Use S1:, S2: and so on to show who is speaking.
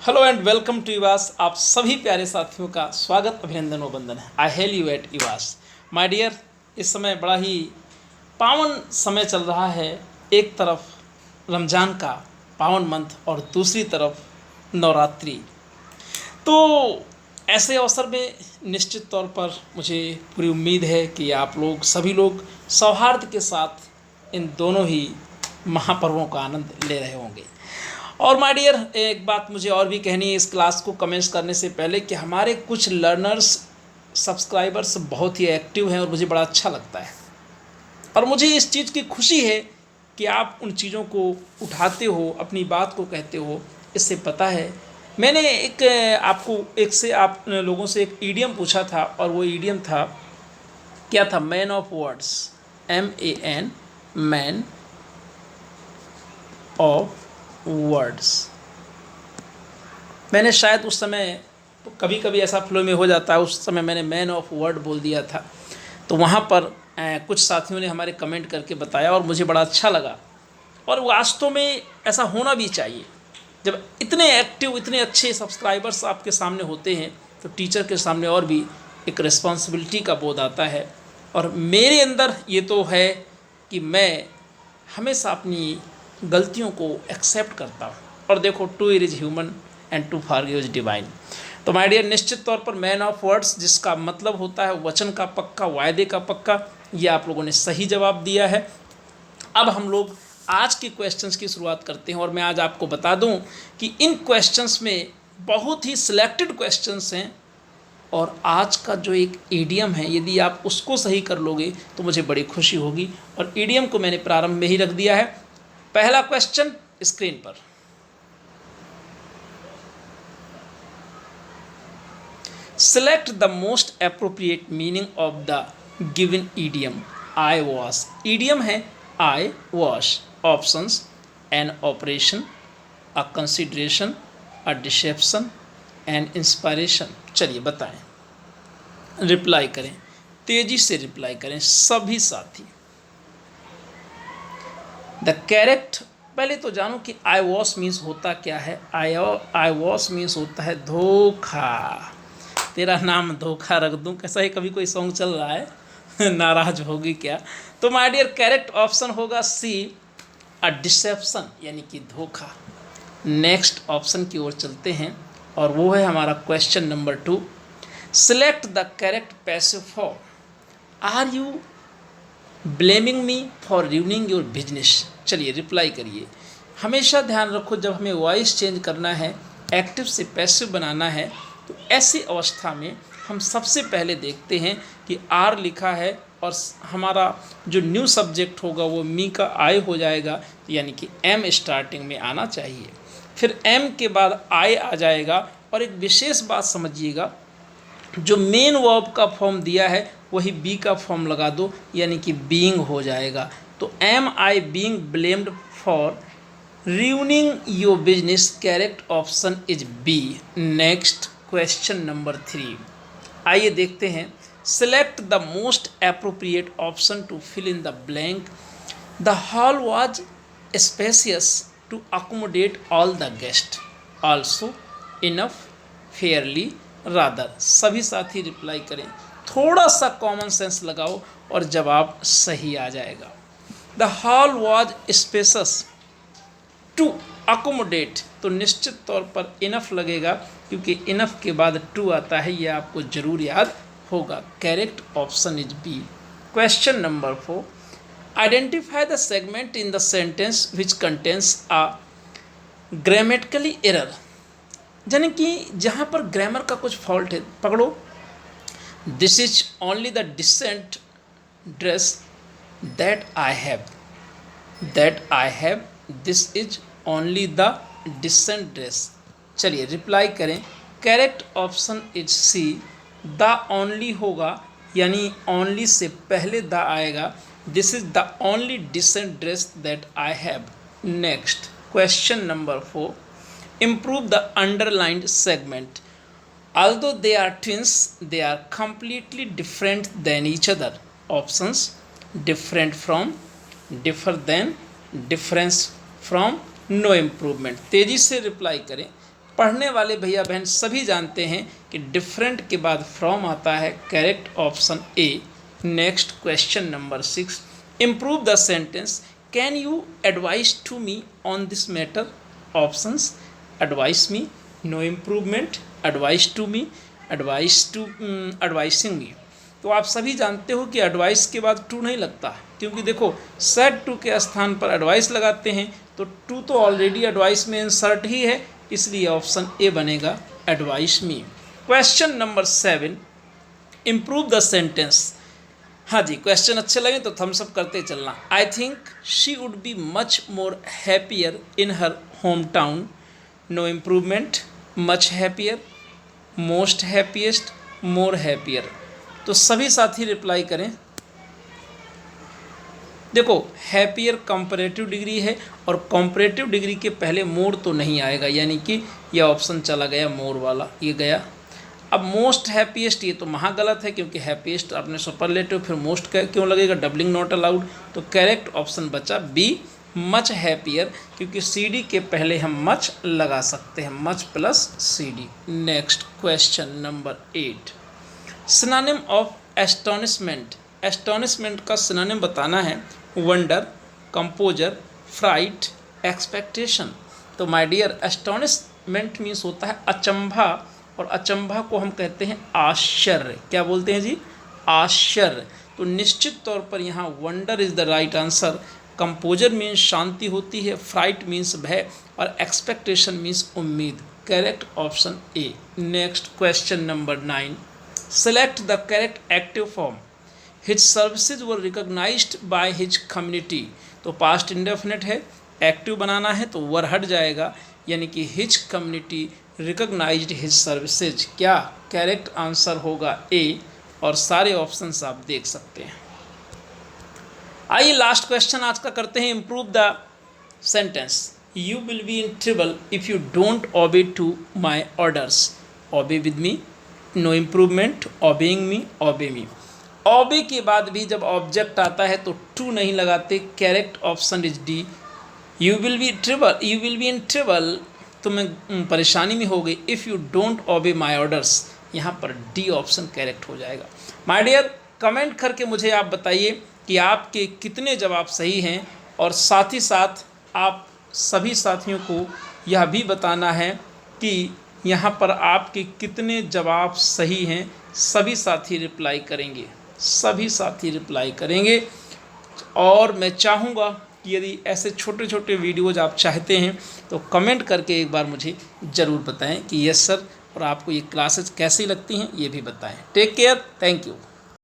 S1: Hello and welcome to Ivas. आप सभी प्यारे साथियों का स्वागत, अभिनंदन व वंदन है। I hail you at Ivas my dear. इस समय बड़ा ही पावन समय चल रहा है। एक तरफ रमज़ान का पावन मंथ और दूसरी तरफ नवरात्रि। तो ऐसे अवसर में निश्चित तौर पर मुझे पूरी उम्मीद है कि आप लोग सभी लोग सौहार्द के साथ इन दोनों ही महापर्वों का आनंद ले रहे होंगे। और माय डियर, एक बात मुझे और भी कहनी है इस क्लास को कमेंट्स करने से पहले कि हमारे कुछ लर्नर्स सब्सक्राइबर्स बहुत ही एक्टिव हैं और मुझे बड़ा अच्छा लगता है और मुझे इस चीज़ की खुशी है कि आप उन चीज़ों को उठाते हो, अपनी बात को कहते हो। इससे पता है, मैंने एक आपको एक से आप लोगों से एक ईडियम पूछा था और वो ईडियम था, क्या था? Man of words, MAN, man of words. मैंने शायद उस समय, कभी कभी ऐसा फ्लो में हो जाता है, उस समय मैंने मैन ऑफ वर्ड बोल दिया था। तो वहाँ पर कुछ साथियों ने हमारे कमेंट करके बताया और मुझे बड़ा अच्छा लगा। और वास्तव में ऐसा होना भी चाहिए। जब इतने एक्टिव, इतने अच्छे सब्सक्राइबर्स आपके सामने होते हैं तो टीचर के सामने और भी एक रिस्पॉन्सिबिलिटी का बोध आता है। और मेरे अंदर ये तो है कि मैं हमेशा अपनी गलतियों को एक्सेप्ट करता हूँ। और देखो, to is human and to forgive is divine. तो माय डियर, निश्चित तौर पर मैन ऑफ वर्ड्स, जिसका मतलब होता है वचन का पक्का, वायदे का पक्का, ये आप लोगों ने सही जवाब दिया है। अब हम लोग आज के क्वेश्चंस की शुरुआत करते हैं और मैं आज आपको बता दूं कि इन क्वेश्चंस में बहुत ही सिलेक्टेड क्वेश्चंस हैं और आज का जो एक ईडियम है, यदि आप उसको सही कर लोगे तो मुझे बड़ी खुशी होगी। और ईडियम को मैंने प्रारंभ में ही रख दिया है। पहला क्वेश्चन स्क्रीन पर, select the most appropriate meaning of the given idiom I was। idiom है I was। options: an operation, a consideration, a deception, an inspiration। चलिए बताएं, रिप्लाई करें, तेजी से रिप्लाई करें सभी साथी। द करेक्ट, पहले तो जानो कि आई वॉस मीन्स होता क्या है। आई वॉस मीन्स होता है धोखा। तेरा नाम धोखा रख दूं, कैसा ही कभी कोई सॉन्ग चल रहा है नाराज होगी क्या? तो माय डियर, करेक्ट ऑप्शन होगा सी, अ डिसेप्शन, यानी कि धोखा। नेक्स्ट ऑप्शन की ओर चलते हैं और वो है हमारा question number 2। Select the correct passive form. Are you blaming me for ruining your business. चलिए रिप्लाई करिए। हमेशा ध्यान रखो, जब हमें वॉइस चेंज करना है, एक्टिव से पैसिव बनाना है, तो ऐसी अवस्था में हम सबसे पहले देखते हैं कि आर लिखा है और हमारा जो न्यू सब्जेक्ट होगा वो मी का आई हो जाएगा, यानी कि एम स्टार्टिंग में आना चाहिए। फिर एम के बाद आई आ जाएगा। और एक विशेष बात समझिएगा, जो मेन वर्ब का फॉर्म दिया है वही बी का फॉर्म लगा दो, यानी कि बीइंग हो जाएगा। तो am I being blamed for ruining your business, correct option is B. Next question number 3, आइए देखते हैं। Select the most appropriate option to fill in the blank. The hall was spacious to accommodate all the guest, also, enough, fairly, rather. सभी साथी reply करें, थोड़ा सा common sense लगाओ और जवाब सही आ जाएगा। The hall was spacious to accommodate, तो निश्चित तौर पर इनफ लगेगा, क्योंकि इनफ के बाद टू आता है, यह आपको जरूर याद होगा। Correct option is B. Question number 4, identify the segment in the sentence which contains a grammatically error. यानी कि जहाँ पर ग्रामर का कुछ फॉल्ट है, पकड़ो। This is only the decent dress that I have, that I have, this is only the decent dress. चलिए reply करें। Correct option is C, the only होगा, यानी ओनली से पहले द आएगा। This is the only decent dress that I have. Next question number 4, improve the underlined segment. Although they are twins, they are completely different than each other. Options: different from, differ than, difference from, no improvement। तेजी से reply करें, पढ़ने वाले भैया बहन सभी जानते हैं कि डिफरेंट के बाद फ्रॉम आता है, correct option A. Next question number 6, improve the sentence, can you advise to me on this matter. Options, advise me, no improvement, advise to me, advising me. तो आप सभी जानते हो कि एडवाइस के बाद टू नहीं लगता, क्योंकि देखो सेड टू के स्थान पर एडवाइस लगाते हैं तो टू तो ऑलरेडी एडवाइस में इंसर्ट ही है, इसलिए ऑप्शन ए बनेगा, advice me. Question number 7, improve the sentence. हाँ जी, क्वेश्चन अच्छे लगे तो थम्स अप करते चलना। I think she would be much more happier in her home town, no improvement, much happier, most happiest, more happier. तो सभी साथी रिप्लाई करें। देखो हैप्पियर कंपैरेटिव डिग्री है और कंपैरेटिव डिग्री के पहले मोर तो नहीं आएगा, यानी कि यह ऑप्शन चला गया, मोर वाला ये गया। अब मोस्ट हैप्पीएस्ट, ये तो महा गलत है, क्योंकि हैप्पीएस्ट आपने सुपरलेटिव, फिर मोस्ट क्यों लगेगा, डबलिंग नॉट अलाउड। तो करेक्ट ऑप्शन बचा बी, मच हैप्पियर, क्योंकि सी डी के पहले हम मच लगा सकते हैं, much plus C D. Next question number 8, synonym of astonishment. Astonishment का सिनोनिम बताना है, वंडर, कंपोजर, फ्राइट, एक्सपेक्टेशन। तो माय डियर, एस्टोनिशमेंट मीन्स होता है अचंभा, और अचंभा को हम कहते हैं आश्चर्य। क्या बोलते हैं जी, आश्चर्य। तो निश्चित तौर पर यहाँ wonder is the right answer. Composure means शांति होती है, फ्राइट मीन्स भय, और एक्सपेक्टेशन मीन्स उम्मीद। Correct option A. Next question number 9, select the correct active form. His services were recognized by his community. तो पास्ट इंडेफिनिट है, active बनाना है तो वर हट जाएगा, यानी कि his community recognized his services. क्या करेक्ट आंसर होगा ए, और सारे ऑप्शंस आप देख सकते हैं। आइए लास्ट क्वेश्चन आज का करते हैं, improve the sentence. You will be in trouble if you don't obey to my orders. Obey with me, no improvement, obeying me, obey me. ओबे के बाद भी जब ऑब्जेक्ट आता है तो टू नहीं लगाते, correct option is D. You will be in trouble, तो मैं परेशानी में हो गई, इफ़ यू डोंट ओबे माई ऑर्डर्स, यहाँ पर डी ऑप्शन करेक्ट हो जाएगा। माय डियर, कमेंट करके मुझे आप बताइए कि आपके कितने जवाब सही हैं, और साथ ही साथ आप सभी साथियों को यह भी बताना है कि यहाँ पर आपके कितने जवाब सही हैं। सभी साथी रिप्लाई करेंगे, सभी साथी रिप्लाई करेंगे। और मैं चाहूँगा कि यदि ऐसे छोटे छोटे वीडियोज़ आप चाहते हैं तो कमेंट करके एक बार मुझे ज़रूर बताएं कि यस सर, और आपको ये क्लासेस कैसी लगती हैं ये भी बताएं। Take care, thank you.